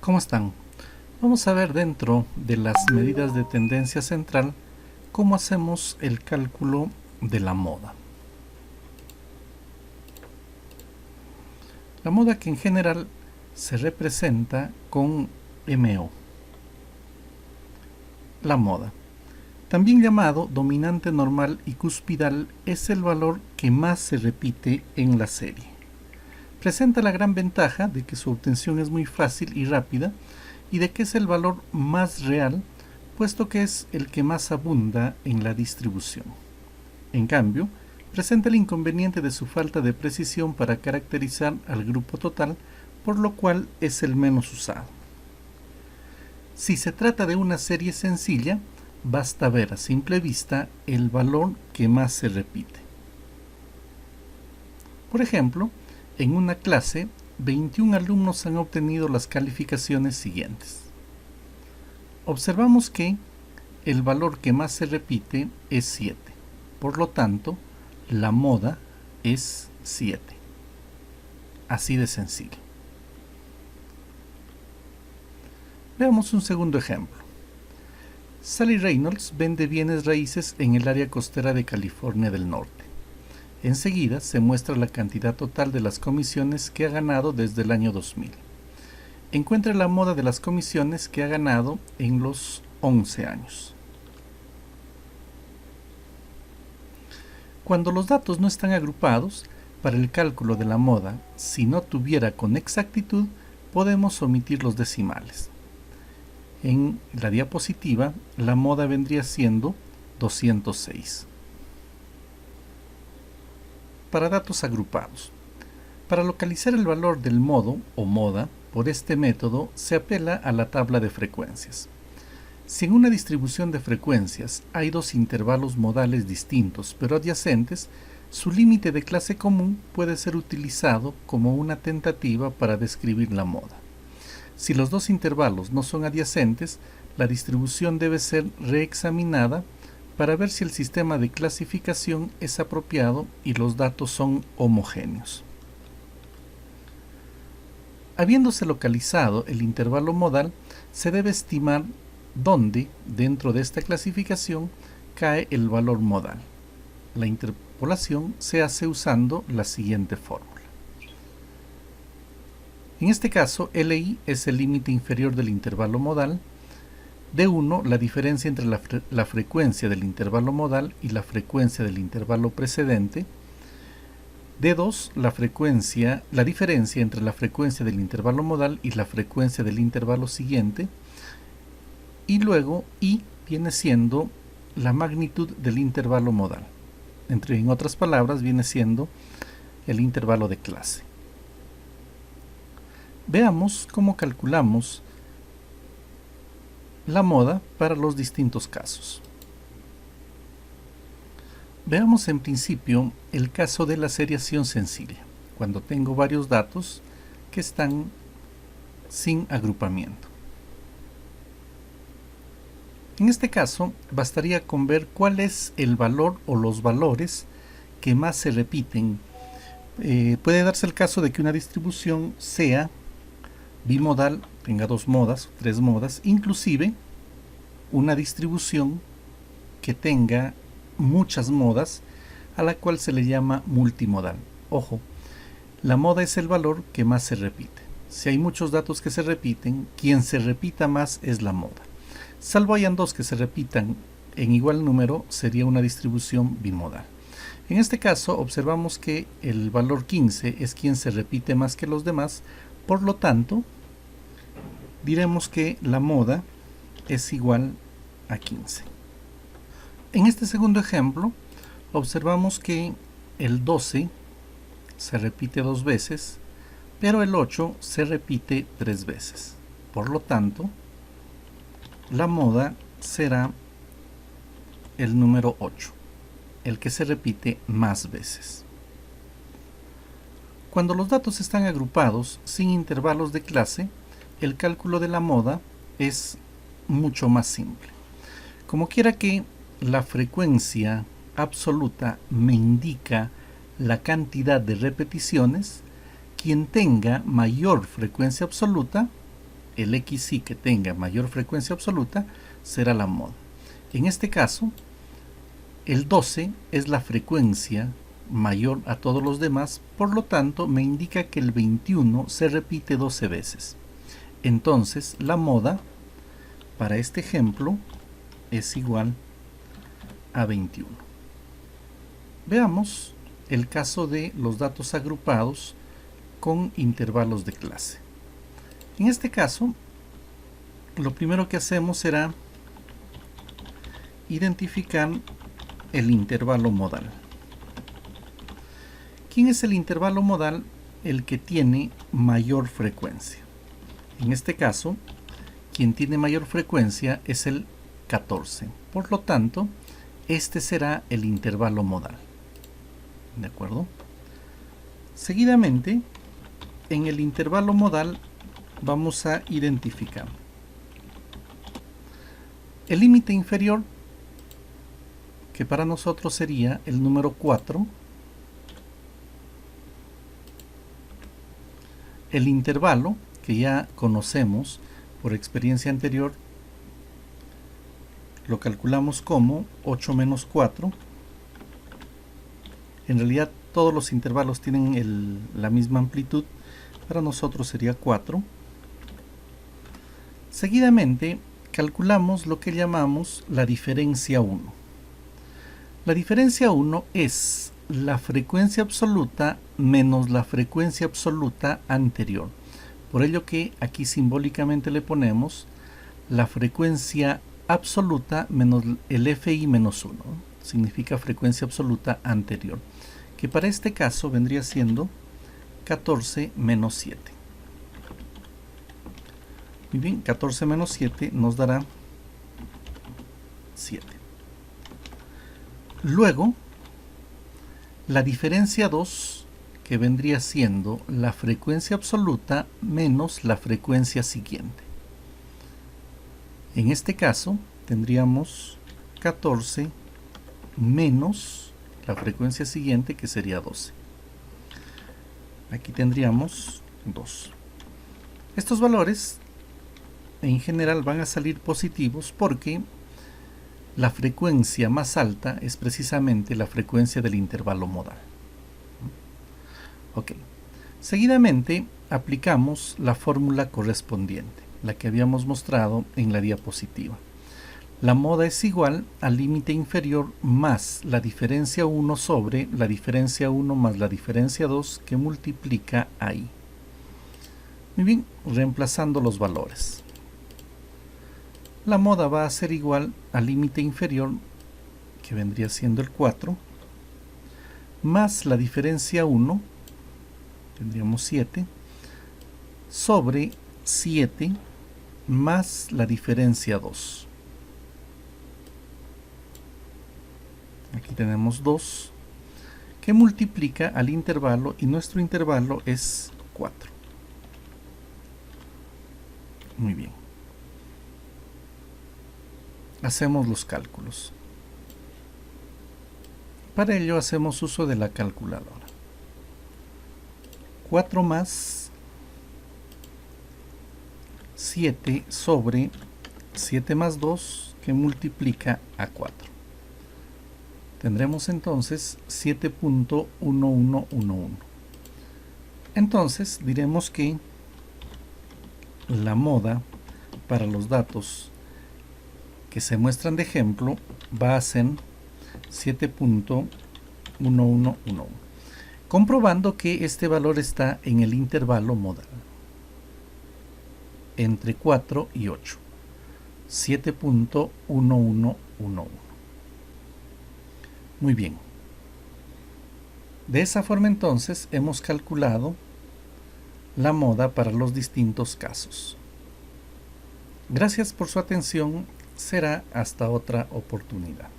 ¿Cómo están? Vamos a ver dentro de las medidas de tendencia central cómo hacemos el cálculo de la moda. La moda que en general se representa con MO. La moda, también llamado dominante normal y cuspidal, es el valor que más se repite en la serie. Presenta la gran ventaja de que su obtención es muy fácil y rápida y de que es el valor más real, puesto que es el que más abunda en la distribución. En cambio, presenta el inconveniente de su falta de precisión para caracterizar al grupo total, por lo cual es el menos usado. Si se trata de una serie sencilla, basta ver a simple vista el valor que más se repite. Por ejemplo, en una clase, 21 alumnos han obtenido las calificaciones siguientes. Observamos que el valor que más se repite es 7. Por lo tanto, la moda es 7. Así de sencillo. Veamos un segundo ejemplo. Sally Reynolds vende bienes raíces en el área costera de California del Norte. Enseguida se muestra la cantidad total de las comisiones que ha ganado desde el año 2000. Encuentre la moda de las comisiones que ha ganado en los 11 años. Cuando los datos no están agrupados, para el cálculo de la moda, si no tuviera con exactitud, podemos omitir los decimales. En la diapositiva, la moda vendría siendo 206. Para datos agrupados. Para localizar el valor del modo o moda, por este método se apela a la tabla de frecuencias. Si en una distribución de frecuencias hay dos intervalos modales distintos pero adyacentes, su límite de clase común puede ser utilizado como una tentativa para describir la moda. Si los dos intervalos no son adyacentes, la distribución debe ser reexaminada para ver si el sistema de clasificación es apropiado y los datos son homogéneos. Habiéndose localizado el intervalo modal, se debe estimar dónde, dentro de esta clasificación, cae el valor modal. La interpolación se hace usando la siguiente fórmula. En este caso, LI es el límite inferior del intervalo modal, D1 la diferencia entre la frecuencia del intervalo modal y la frecuencia del intervalo precedente, D2 la diferencia entre la frecuencia del intervalo modal y la frecuencia del intervalo siguiente, y luego I viene siendo la magnitud del intervalo modal. En otras palabras, viene siendo el intervalo de clase. Veamos cómo calculamos la moda para los distintos casos. Veamos en principio el caso de la seriación sencilla, cuando tengo varios datos que están sin agrupamiento. En este caso, bastaría con ver cuál es el valor o los valores que más se repiten. Puede darse el caso de que una distribución sea bimodal, tenga dos modas, tres modas, inclusive una distribución que tenga muchas modas, a la cual se le llama multimodal. Ojo, la moda es el valor que más se repite. Si hay muchos datos que se repiten, quien se repita más es la moda. Salvo hayan dos que se repitan en igual número, sería una distribución bimodal. En este caso, observamos que el valor 15 es quien se repite más que los demás, por lo tanto, diremos que la moda es igual a 15. En este segundo ejemplo, observamos que el 12 se repite dos veces, pero el 8 se repite tres veces. Por lo tanto, la moda será el número 8, el que se repite más veces. Cuando los datos están agrupados sin intervalos de clase, el cálculo de la moda es mucho más simple. Como quiera que la frecuencia absoluta me indica la cantidad de repeticiones, quien tenga mayor frecuencia absoluta el XY que tenga mayor frecuencia absoluta será la moda. En este caso, el 12 es la frecuencia mayor a todos los demás, por lo tanto me indica que el 21 se repite 12 veces. Entonces la moda para este ejemplo es igual a 21. Veamos el caso de los datos agrupados con intervalos de clase. En este caso, lo primero que hacemos será identificar el intervalo modal. ¿Quién es el intervalo modal? El que tiene mayor frecuencia. En este caso, quien tiene mayor frecuencia es el 14. Por lo tanto, este será el intervalo modal. ¿De acuerdo? Seguidamente, en el intervalo modal vamos a identificar el límite inferior, que para nosotros sería el número 4, el intervalo, que ya conocemos por experiencia anterior, lo calculamos como 8 menos 4. En realidad todos los intervalos tienen la misma amplitud, para nosotros sería 4. Seguidamente calculamos lo que llamamos la diferencia 1. La diferencia 1 es la frecuencia absoluta menos la frecuencia absoluta anterior. Por ello que aquí simbólicamente le ponemos la frecuencia absoluta menos el FI menos 1. Significa frecuencia absoluta anterior, que para este caso vendría siendo 14 menos 7. Muy bien, 14 menos 7 nos dará 7. Luego, la diferencia 2, que vendría siendo la frecuencia absoluta menos la frecuencia siguiente. En este caso, tendríamos 14 menos la frecuencia siguiente, que sería 12. Aquí tendríamos 2. Estos valores en general van a salir positivos porque la frecuencia más alta es precisamente la frecuencia del intervalo modal. Ok. Seguidamente aplicamos la fórmula correspondiente, la que habíamos mostrado en la diapositiva. La moda es igual al límite inferior más la diferencia 1 sobre la diferencia 1 más la diferencia 2 que multiplica ahí. Muy bien, reemplazando los valores. La moda va a ser igual al límite inferior, que vendría siendo el 4, más la diferencia 1, tendríamos 7, sobre 7 más la diferencia 2. Aquí tenemos 2, que multiplica al intervalo, y nuestro intervalo es 4. Muy bien. Hacemos los cálculos. Para ello hacemos uso de la calculadora. 4 más 7 sobre 7 más 2, que multiplica a 4. Tendremos entonces 7.1111. Entonces diremos que la moda para los datos que se muestran de ejemplo va a ser 7.1111, comprobando que este valor está en el intervalo modal entre 4 y 8, 7.1111. Muy bien. De esa forma entonces hemos calculado la moda para los distintos casos. Gracias por su atención. Será hasta otra oportunidad.